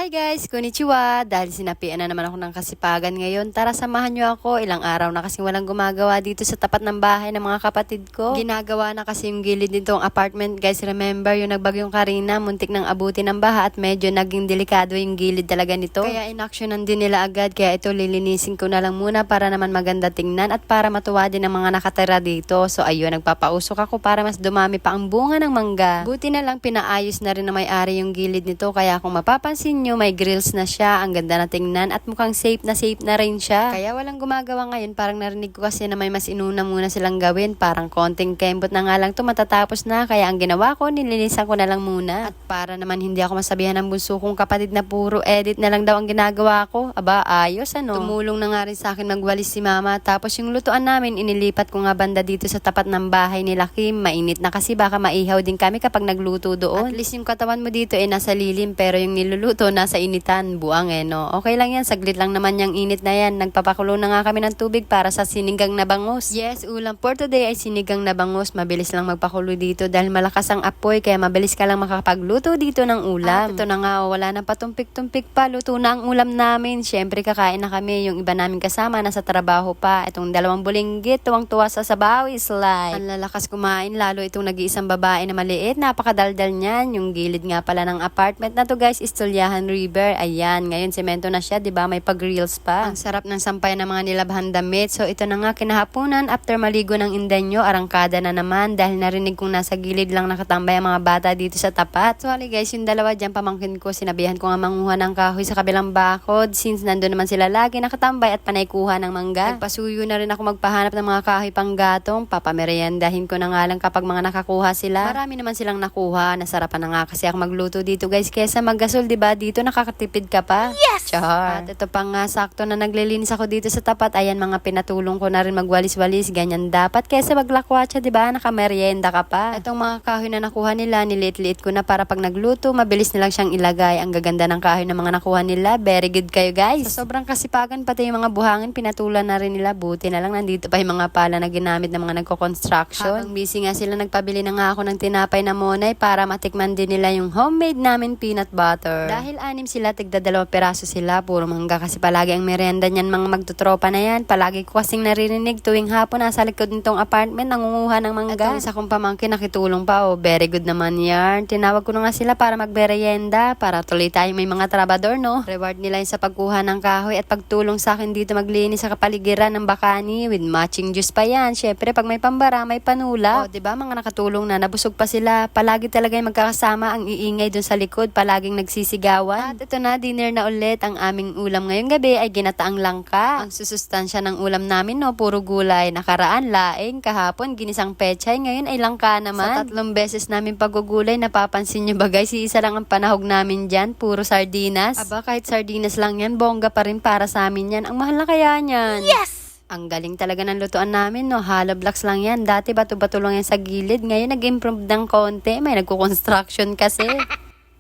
Hi guys! Konnichiwa! Dahil sinapian na naman ako ng kasipagan ngayon, tara samahan nyo ako. Ilang araw na kasing walang gumagawa dito sa tapat ng bahay ng mga kapatid ko. Ginagawa na kasi yung gilid nitong apartment guys. Remember yung nagbagyong Karina, muntik ng abutin ng baha at medyo naging delikado yung gilid talaga nito. Kaya inaksyonan din nila agad, kaya ito lilinisin ko na lang muna para naman maganda tingnan at para matuwa din ang mga nakatira dito. So ayun, nagpapausok ako para mas dumami pa ang bunga ng mangga. Buti na lang pinaayos na rin na may-ari yung gilid nito, kaya kung mapapansin nyo, may grills na siya, ang ganda na tingnan at mukhang safe na rin siya. Kaya walang gumagawa ngayon, parang narinig ko kasi na may mas inuna muna silang gawin, parang konting kembot na nga lang to matatapos na, kaya ang ginawa ko, nilinisan ko na lang muna. At para naman hindi ako masabihan ng bunso kong kapatid na puro edit na lang daw ang ginagawa ko, aba ayos ano. Tumulong na nga rin sa akin magwalis si mama, tapos yung lutuan namin inilipat ko nga banda dito sa tapat ng bahay nila Kim. Mainit na kasi baka maihaw din kami kapag nagluto doon. At least yung katawan mo dito nasa lilim, pero yung niluluto nasa initan, buang no. Okay lang yan, saglit lang naman yung init na yan. Nagpapakulo na nga kami ng tubig para sa sinigang na bangus. Yes, ulam for today ay sinigang na bangus. Mabilis lang magpakulo dito dahil malakas ang apoy, kaya mabilis ka lang makakapagluto dito ng ulam. At ito na nga, wala na patumpik-tumpik pa, luto na ang ulam namin. Syempre kakain na kami, yung iba namin kasama nasa trabaho pa. Itong 2 bulinggit, tuwang-tuwa sa sabaw is like. Ang lalakas kumain, lalo itong nag-iisang babae na maliit, napakadaldal niyan. Yung gilid nga pala ng apartment na to guys, Istoryahan River. Ayan, ngayon semento na siya, 'di ba? May pag-grills pa. Ang sarap ng sampay ng mga nilabhan damit. So ito na nga kinahaponan, after maligo ng indanyo, arangkada na naman dahil narinig kong nasa gilid lang nakatambay ang mga bata dito sa tapat. So guys, yung dalawa diyan pamangkin ko, sinabihan ko nga manguha ng kahoy sa kabilang bakod since nandoon naman sila lagi nakatambay at panay kuha ng mangga. Nagpasuyo na rin ako magpahanap ng mga kahoy panggatong, papameryendahin ko na nga lang kapag mga nakakuha sila. Marami naman silang nakuha, nasarapan na nga kasi ako magluto dito guys, kesa maggasol, 'di ba? Dito nakakatipid ka pa. Yes! Char. At ito pa nga, sakto na naglilinis ako dito sa tapat. Ayan, mga pinatulong ko na rin magwalis-walis. Ganyan dapat. Kesa maglakwatsa, diba? Nakameryenda ka pa. Itong mga kahoy na nakuha nila, niliit-liit ko na para pag nagluto, mabilis nilang siyang ilagay. Ang gaganda ng kahoy na mga nakuha nila. Very good kayo, guys. Sa sobrang kasipagan, pati yung mga buhangin, pinatulan na rin nila. Buti na lang, nandito pa yung mga pala na ginamit ng mga nagko-construction. Habang busy nga sila, nagpabili na nga ako ng tinapay na monay para matikman din nila yung homemade namin peanut butter. Dahil 6 sila, tigda 2 peraso sila, puro mangga kasi palagi ang merienda niyan, mga magtutropa na yan. Palagi ko kasing naririnig tuwing hapon nasa likod nitong apartment nangunguha ng mangga. Ito isa kong pamangkin nakitulong pa, very good naman yan. Tinawag ko na nga sila para magmerienda, para tuloy tayong may mga trabador, no? Reward nila yung sa pagkuha ng kahoy at pagtulong sa akin dito maglinis sa kapaligiran ng bakani with matching juice pa yan. Syempre pag may pambara, may panula. O, diba mga nakatulong na, nabusog pa sila. Palagi talaga yung magkakasama, ang iingay dun sa likod, palaging nagsisigawan. At ito na, dinner na ulit. Ang aming ulam ngayong gabi ay ginataang langka. Ang susustansya ng ulam namin, no, puro gulay. Nakaraan, laing, kahapon, ginisang pechay, ngayon ay langka naman. Sa 3 beses namin paggugulay, napapansin nyo ba guys, isa lang ang panahog namin dyan, puro sardinas. Aba, kahit sardinas lang yan, bongga pa rin para sa amin yan. Ang mahal na kaya niyan. Yes! Ang galing talaga ng lutuan namin, no? Hollow blocks lang yan. Dati bato-bato lang yan sa gilid. Ngayon nag-improve ng konti. May nagko-construction kasi.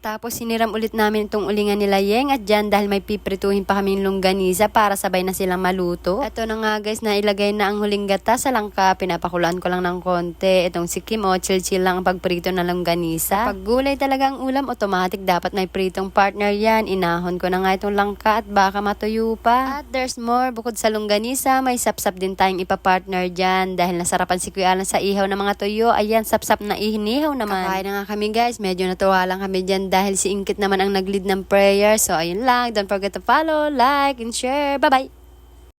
Tapos siniram ulit namin itong ulingan nila Yeng at dyan dahil may piprituhin pa kaming longganisa para sabay na silang maluto. Ito na nga guys, nailagay na ang huling gata sa langka. Pinapakulaan ko lang ng konti. Itong si Kim, chill-chill lang ang pagprito ng longganisa. Pag gulay talaga ang ulam, automatic dapat may pritong partner yan. Inahon ko na nga itong langka at baka matuyo pa. At there's more, bukod sa longganisa, may sapsap din tayong ipapartner dyan. Dahil nasarapan si Kuya Alan sa ihaw ng mga tuyo, ayan, sapsap na ihinihaw naman. Kakain na nga kami guys, medyo natuwa lang kami dyan dahil si Ingkit naman ang nag-lead ng prayer. So, ayun lang. Don't forget to follow, like, and share. Bye-bye!